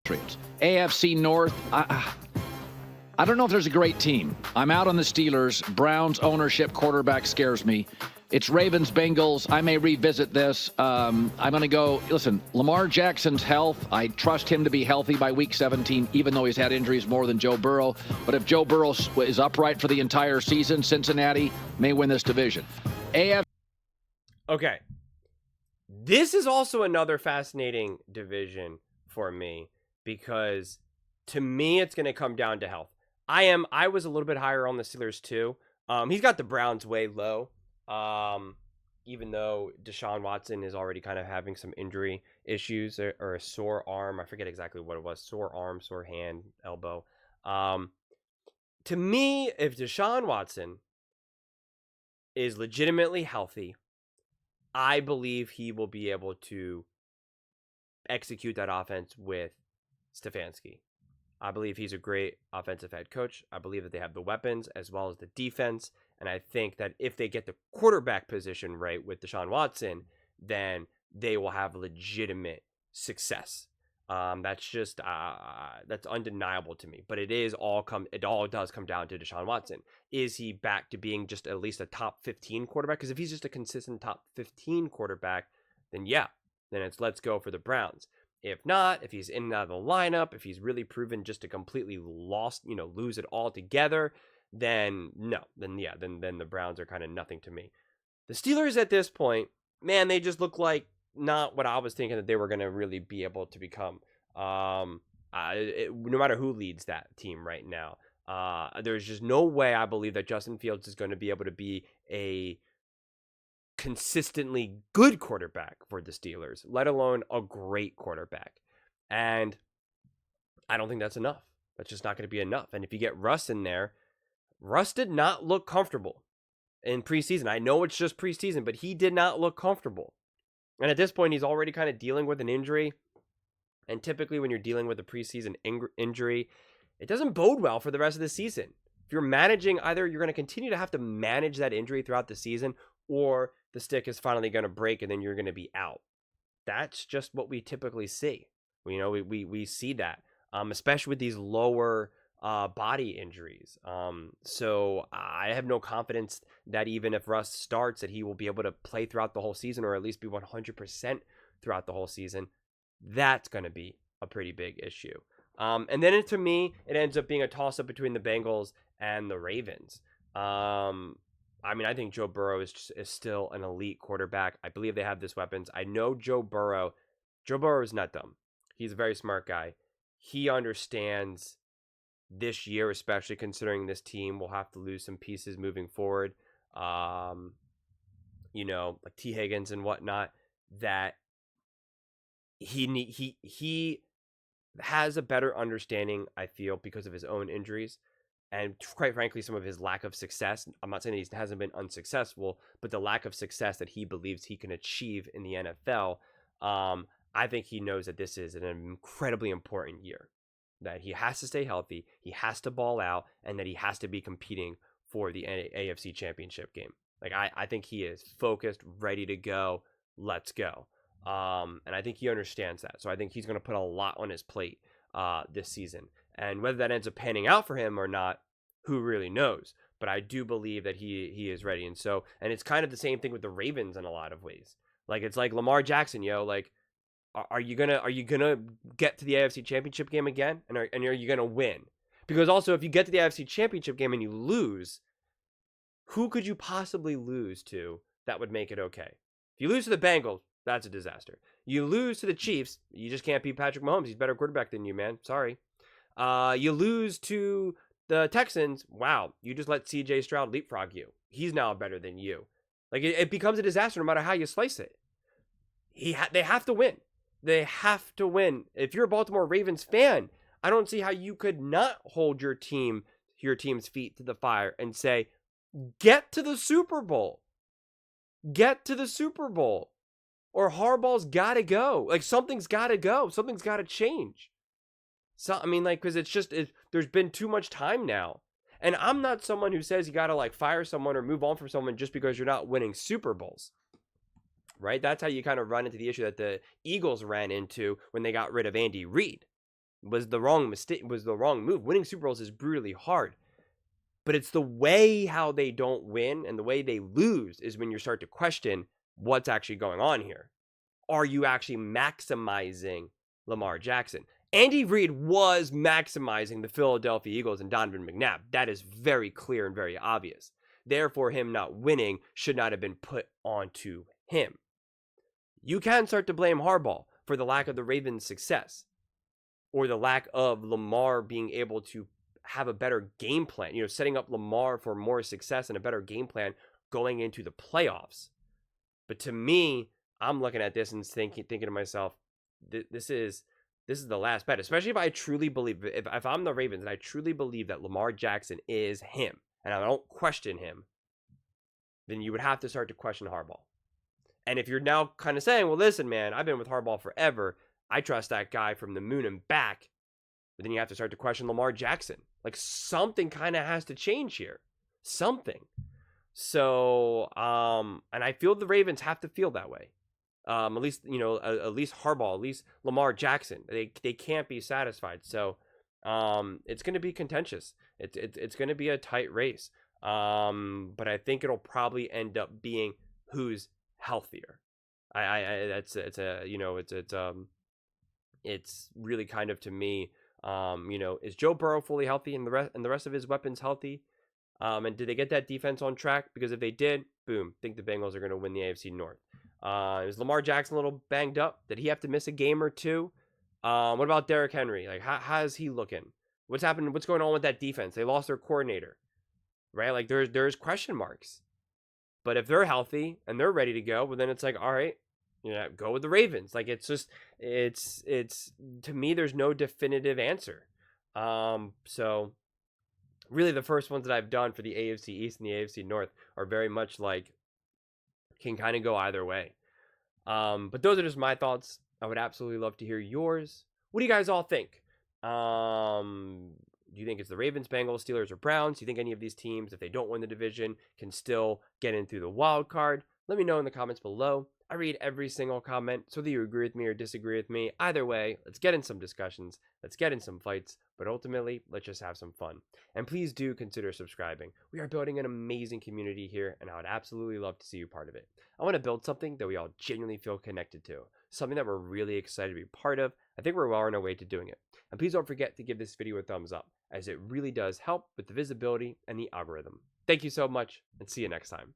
Patriots. AFC North, I don't know if there's a great team. I'm out on the Steelers. Browns ownership quarterback scares me. It's Ravens, Bengals. I may revisit this. I'm going to go, listen, Lamar Jackson's health, I trust him to be healthy by week 17, even though he's had injuries more than Joe Burrow. But if Joe Burrow is upright for the entire season, Cincinnati may win this division. Okay. This is also another fascinating division for me because to me, it's going to come down to health. I was a little bit higher on the Steelers too. He's got the Browns way low. Even though Deshaun Watson is already kind of having some injury issues or a sore arm. I forget exactly what it was. Sore arm, sore hand, elbow. To me, if Deshaun Watson is legitimately healthy, I believe he will be able to execute that offense with Stefanski. I believe he's a great offensive head coach. I believe that they have the weapons as well as the defense. And I think that if they get the quarterback position right with Deshaun Watson, then they will have legitimate success. That's just that's undeniable to me. But it all does come down to Deshaun Watson. Is he back to being just at least a top 15 quarterback? Because if he's just a consistent top 15 quarterback, then yeah, then it's let's go for the Browns. If not, if he's in and out of the lineup, if he's really proven just to completely lose it all together, then no, then the Browns are kind of nothing to me. The Steelers at this point, man, they just look like not what I was thinking that they were going to really be able to become. No matter who leads that team right now, there's just no way I believe that Justin Fields is going to be able to be a consistently good quarterback for the Steelers, let alone a great quarterback. And I don't think that's enough. That's just not going to be enough. And if you get Russ in there, Russ did not look comfortable in preseason. I know it's just preseason, but he did not look comfortable. And at this point, he's already kind of dealing with an injury. And typically when you're dealing with a preseason injury, it doesn't bode well for the rest of the season. If you're managing, either you're going to continue to have to manage that injury throughout the season, or the stick is finally going to break and then you're going to be out. That's just what we typically see. We see that, especially with these lower body injuries. So I have no confidence that even if Russ starts, that he will be able to play throughout the whole season, or at least be 100% throughout the whole season. That's going to be a pretty big issue. And then to me, it ends up being a toss-up between the Bengals and the Ravens. I think Joe Burrow is still an elite quarterback. I believe they have this weapons. I know Joe Burrow is not dumb. He's a very smart guy. He understands this year, especially considering this team will have to lose some pieces moving forward. Like T. Higgins and whatnot, that he has a better understanding, I feel, because of his own injuries. And quite frankly, some of his lack of success. I'm not saying that he hasn't been unsuccessful, but the lack of success that he believes he can achieve in the NFL, I think he knows that this is an incredibly important year. That he has to stay healthy, he has to ball out, and that he has to be competing for the AFC Championship game. Like, I think he is focused, ready to go, let's go. And I think he understands that. So I think he's going to put a lot on his plate this season. And whether that ends up panning out for him or not, who really knows? But I do believe that he is ready. And it's kind of the same thing with the Ravens in a lot of ways. Like, it's like Lamar Jackson, like, are you gonna get to the AFC Championship game again? And are you gonna win? Because also, if you get to the AFC Championship game and you lose, who could you possibly lose to that would make it okay? If you lose to the Bengals, that's a disaster. You lose to the Chiefs, you just can't beat Patrick Mahomes. He's a better quarterback than you, man. Sorry. You lose to the Texans. Wow, you just let C.J. Stroud leapfrog you. He's now better than you. Like, it becomes a disaster no matter how you slice it. They have to win. They have to win. If you're a Baltimore Ravens fan, I don't see how you could not hold your team's feet to the fire and say, get to the Super Bowl. Get to the Super Bowl. Or Harbaugh's got to go. Like, something's got to go. Something's got to change. So, because there's been too much time now. And I'm not someone who says you got to, fire someone or move on from someone just because you're not winning Super Bowls. Right? That's how you kind of run into the issue that the Eagles ran into when they got rid of Andy Reid. was the wrong mistake, was the wrong move. Winning Super Bowls is brutally hard. But it's the way how they don't win and the way they lose is when you start to question what's actually going on here. Are you actually maximizing Lamar Jackson? Andy Reid was maximizing the Philadelphia Eagles and Donovan McNabb. That is very clear and very obvious. Therefore, him not winning should not have been put onto him. You can start to blame Harbaugh for the lack of the Ravens' success or the lack of Lamar being able to have a better game plan, setting up Lamar for more success and a better game plan going into the playoffs. But to me, I'm looking at this and thinking to myself, this is the last bet, especially if I truly believe, if I'm the Ravens and I truly believe that Lamar Jackson is him and I don't question him, then you would have to start to question Harbaugh. And if you're now kind of saying, well, listen, man, I've been with Harbaugh forever. I trust that guy from the moon and back. But then you have to start to question Lamar Jackson. Like, something kind of has to change here. Something. So, and I feel the Ravens have to feel that way. At least, at least Harbaugh, at least Lamar Jackson. They can't be satisfied. So, it's going to be contentious. It's going to be a tight race. But I think it'll probably end up being who's healthier. It's really kind of, to me, is Joe Burrow fully healthy and the rest of his weapons healthy? And did they get that defense on track? Because if they did, boom, I think the Bengals are going to win the AFC North. Is Lamar Jackson a little banged up? Did he have to miss a game or two? What about Derrick Henry? Like, how is he looking? What's happening? What's going on with that defense? They lost their coordinator, right? Like, there's question marks. But if they're healthy and they're ready to go, well, then it's like, all right, go with the Ravens. Like, it's just, it's to me, there's no definitive answer. So really the first ones that I've done for the AFC East and the AFC North are very much like, can kind of go either way. But those are just my thoughts. I would absolutely love to hear yours. What do you guys all think? Do you think it's the Ravens, Bengals, Steelers, or Browns? Do you think any of these teams, if they don't win the division, can still get in through the wild card? Let me know in the comments below. I read every single comment, so whether you agree with me or disagree with me. Either way, let's get in some discussions. Let's get in some fights. But ultimately, let's just have some fun. And please do consider subscribing. We are building an amazing community here, and I would absolutely love to see you part of it. I want to build something that we all genuinely feel connected to. Something that we're really excited to be part of. I think we're well on our way to doing it. And please don't forget to give this video a thumbs up, as it really does help with the visibility and the algorithm. Thank you so much, and see you next time.